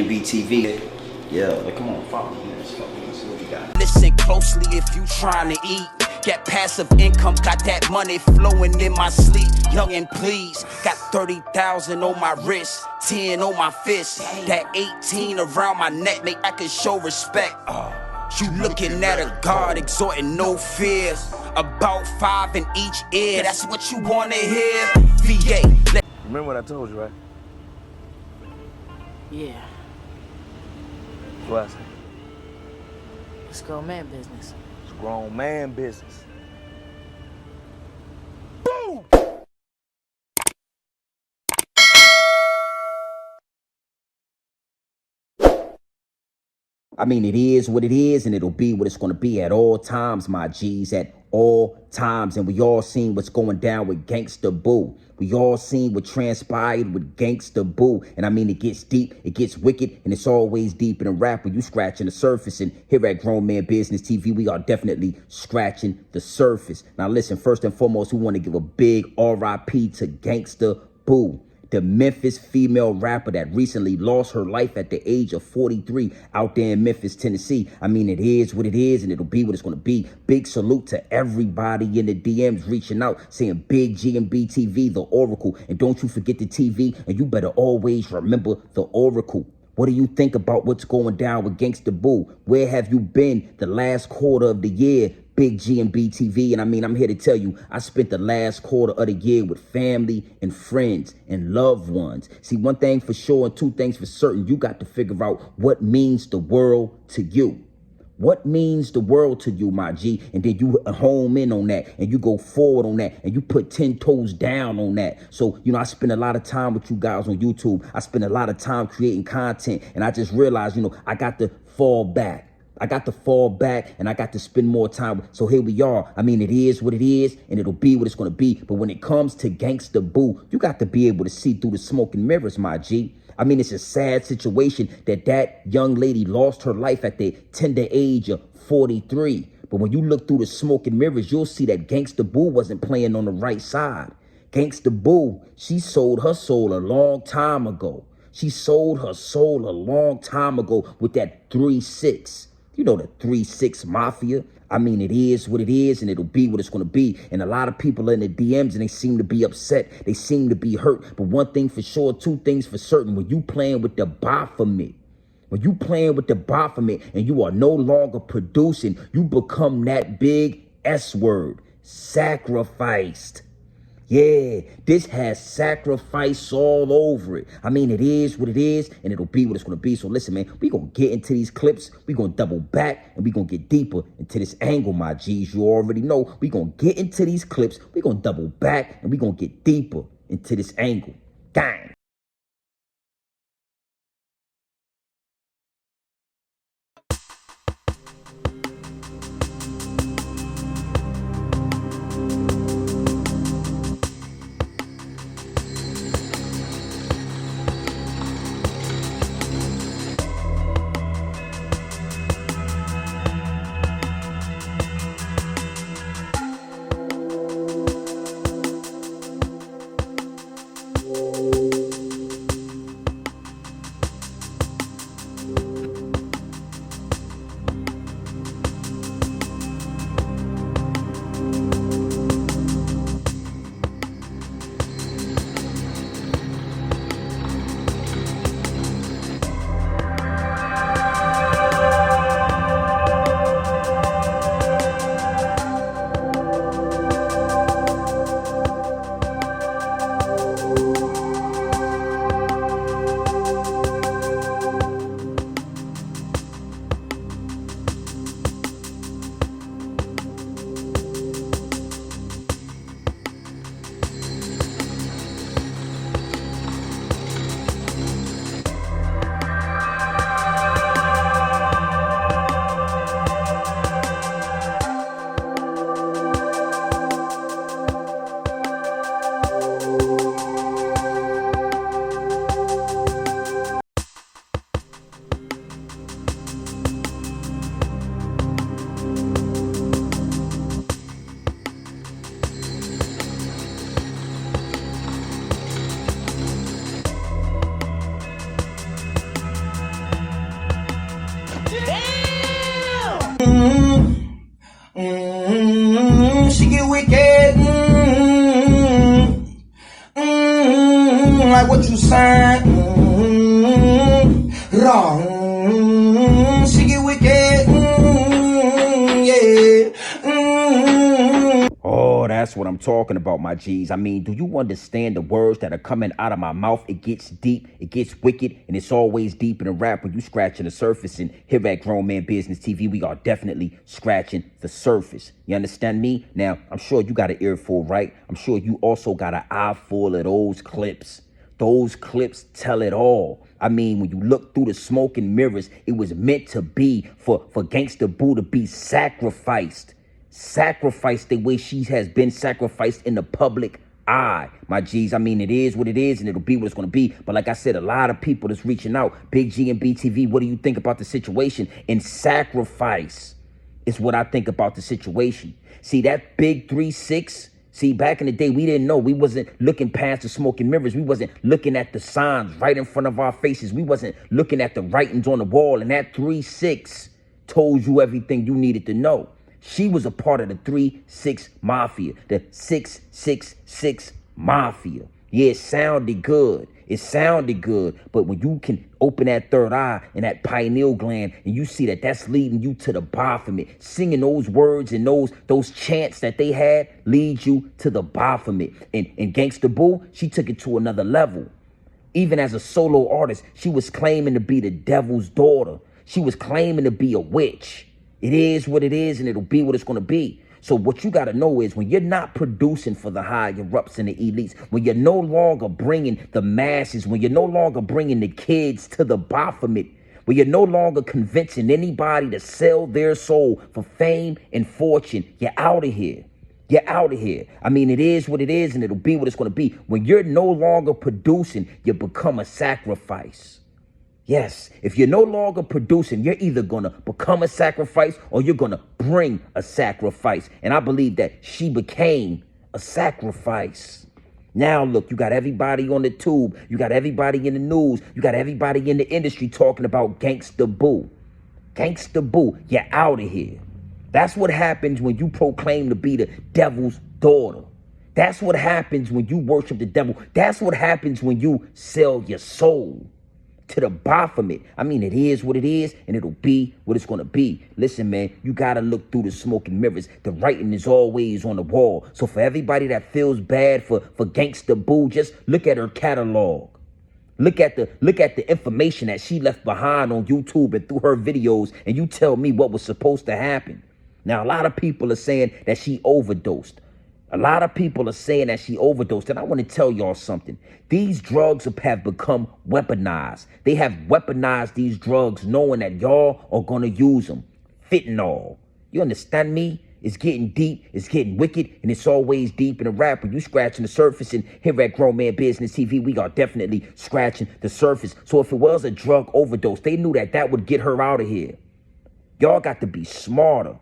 Gmbtv. Yeah, like, come on, follow me. Let's see what we got. Listen closely if you trying to eat. Get passive income, got that money flowing in my sleep. Young and please, got 30,000 on my wrist, 10 on my fist, that 18 around my neck, make I can show respect. You looking at a God exhorting no fear, about 5 in each ear, that's what you wanna hear. VA. Remember what I told you, right? Yeah, What I say? it's grown man business. It's grown man business. I mean, it is what it is, and it'll be what it's going to be at all times, my G's, at all times. And we all seen what's going down with Gangster Boo. We all seen what transpired with Gangster Boo. And I mean, it gets deep, it gets wicked, and it's always deep in a rap when you scratching the surface. And here at Grown Man Business TV, we are definitely scratching the surface. Now, listen, first and foremost, we want to give a big RIP to Gangster Boo, the Memphis female rapper that recently lost her life at the age of 43 out there in Memphis, Tennessee. I mean, it is what it is, and it'll be what it's going to be. Big salute to everybody in the DMs reaching out, saying Big Gmbtv, the Oracle. And don't you forget the TV, and you better always remember the Oracle. What do you think about what's going down with Gangster Boo? Where have you been the last quarter of the year? Big Gmbtv. And I mean, I'm here to tell you, I spent the last quarter of the year with family and friends and loved ones. See, one thing for sure and two things for certain, you got to figure out what means the world to you. What means the world to you, my G? And then you home in on that, and you go forward on that, and you put 10 toes down on that. So, you know, I spend a lot of time with you guys on YouTube. I spend a lot of time creating content, and I just realized, you know, I got to fall back. I got to fall back, and I got to spend more time. So here we are. I mean, it is what it is, and it'll be what it's going to be. But when it comes to Gangster Boo, you got to be able to see through the smoke and mirrors, my G. I mean, it's a sad situation that young lady lost her life at the tender age of 43. But when you look through the smoke and mirrors, you'll see that Gangster Boo wasn't playing on the right side. Gangster Boo, she sold her soul a long time ago. She sold her soul a long time ago with that 3-6. You know, the 3-6 Mafia. I mean, it is what it is, and it'll be what it's going to be. And a lot of people are in the DMs, and they seem to be upset. They seem to be hurt. But one thing for sure, two things for certain. When you playing with the Baphomet, when you playing with the Baphomet and you are no longer producing, you become that big S word, sacrificed. Yeah, this has sacrifice all over it. I mean, it is what it is, and it'll be what it's going to be. So listen, man, we're going to get into these clips. We're going to double back, and we're going to get deeper into this angle, my G's. You already know. We're going to get into these clips. We're going to double back, and we're going to get deeper into this angle. Gang. She get wicked. Like what you saying? Wrong. She get wicked. Yeah. Oh, that's what I'm talking about, my G's. I mean, do you understand the words that are coming out of my mouth? It gets deep, it gets wicked, and it's always deep in the rap when you scratching the surface. And here at Grown Man Business TV, we are definitely scratching the surface. You understand me? Now, I'm sure you got an earful, right? I'm sure you also got an eye full of those clips. Those clips tell it all. I mean, when you look through the smoke and mirrors, it was meant to be for Gangster Boo to be sacrificed. Sacrificed the way she has been sacrificed in the public eye, my G's. I mean, it is what it is, and it'll be what it's going to be. But like I said, a lot of people that's reaching out. Big Gmbtv, what do you think about the situation? And sacrifice is what I think about the situation. See, that big 3-6, see, back in the day, we didn't know. We wasn't looking past the smoke and mirrors. We wasn't looking at the signs right in front of our faces. We wasn't looking at the writings on the wall. And that 3-6 told you everything you needed to know. She was a part of the 3-6 Mafia, the 666 Mafia. Yeah, it sounded good. It sounded good. But when you can open that third eye and that pineal gland and you see that that's leading you to the Baphomet, singing those words and those chants that they had lead you to the Baphomet. And Gangsta Boo, she took it to another level. Even as a solo artist, she was claiming to be the devil's daughter. She was claiming to be a witch. It is what it is, and it'll be what it's going to be. So what you got to know is when you're not producing for the higher-ups and the elites, when you're no longer bringing the masses, when you're no longer bringing the kids to the Baphomet, when you're no longer convincing anybody to sell their soul for fame and fortune, you're out of here. You're out of here. I mean, it is what it is, and it'll be what it's going to be. When you're no longer producing, you become a sacrifice. Yes, if you're no longer producing, you're either going to become a sacrifice or you're going to bring a sacrifice. And I believe that she became a sacrifice. Now, look, you got everybody on the tube. You got everybody in the news. You got everybody in the industry talking about Gangsta Boo. Gangsta Boo, you're out of here. That's what happens when you proclaim to be the devil's daughter. That's what happens when you worship the devil. That's what happens when you sell your soul to the Baphomet. I mean, it is what it is, and it'll be what it's going to be. Listen, man, you got to look through the smoke and mirrors. The writing is always on the wall. So for everybody that feels bad for Gangsta Boo, just look at her catalog. Look at the information that she left behind on YouTube and through her videos, and you tell me what was supposed to happen. Now, a lot of people are saying that she overdosed. A lot of people are saying that she overdosed, and I want to tell y'all something. These drugs have become weaponized. They have weaponized these drugs knowing that y'all are going to use them. Fentanyl. You understand me? It's getting deep, it's getting wicked, and it's always deep in the rap. When you scratching the surface, and here at Grown Man Business TV, we are definitely scratching the surface. So if it was a drug overdose, they knew that that would get her out of here. Y'all got to be smarter.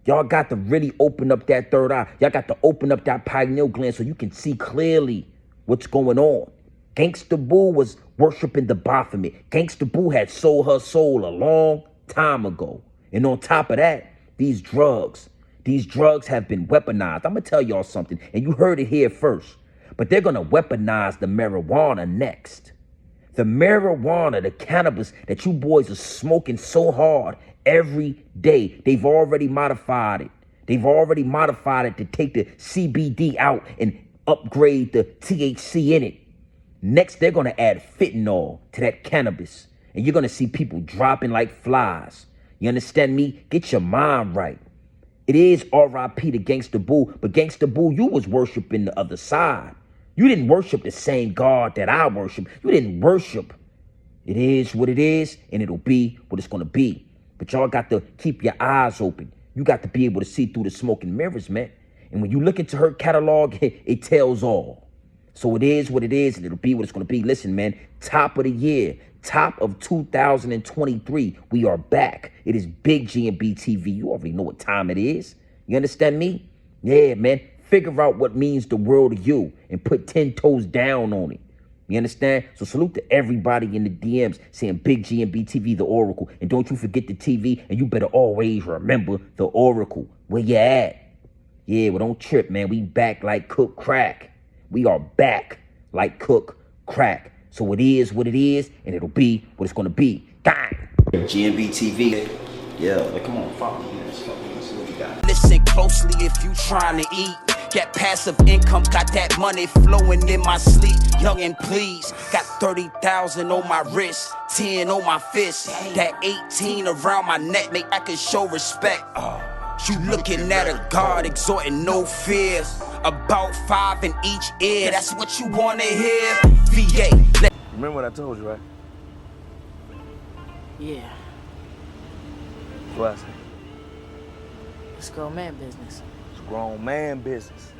Y'all got to really open up that third eye. Y'all got to open up that pineal gland so you can see clearly what's going on. Gangsta Boo was worshiping the Baphomet. Gangsta Boo had sold her soul a long time ago. And on top of that, these drugs have been weaponized. I'm going to tell y'all something, and you heard it here first. But they're going to weaponize the marijuana next. The marijuana, the cannabis that you boys are smoking so hard every day. They've already modified it. They've already modified it to take the CBD out and upgrade the THC in it. Next, they're going to add fentanyl to that cannabis. And you're going to see people dropping like flies. You understand me? Get your mind right. It is R.I.P. to Gangsta Boo, but Gangsta Boo, you was worshiping the other side. You didn't worship the same God that I worship. You didn't worship. It is what it is, and it'll be what it's going to be. But y'all got to keep your eyes open. You got to be able to see through the smoke and mirrors, man. And when you look into her catalog, it tells all. So it is what it is, and it'll be what it's going to be. Listen, man, top of the year, top of 2023, we are back. It is Big Gmbtv. You already know what time it is. You understand me? Yeah, man. Figure out what means the world to you and put 10 toes down on it. You understand? So salute to everybody in the DMs saying Big Gmbtv, the Oracle. And don't you forget the TV, and you better always remember the Oracle. Where you at? Yeah, well, don't trip, man. We back like cook crack. We are back like cook crack. So it is what it is, and it'll be what it's gonna be. Gang. Gmbtv. Yeah, like, come on, follow me. Let's go. Let's see what we got. Listen closely if you trying to eat. Get passive income, got that money flowing in my sleep. Young and please, got 30,000 on my wrist, 10 on my fist. That 18 around my neck, make I can show respect. You looking at a God exhorting no fear. About 5 in each ear, that's what you wanna hear. VA. Remember what I told you, right? Yeah, What I say? it's grown man business. It's grown man business.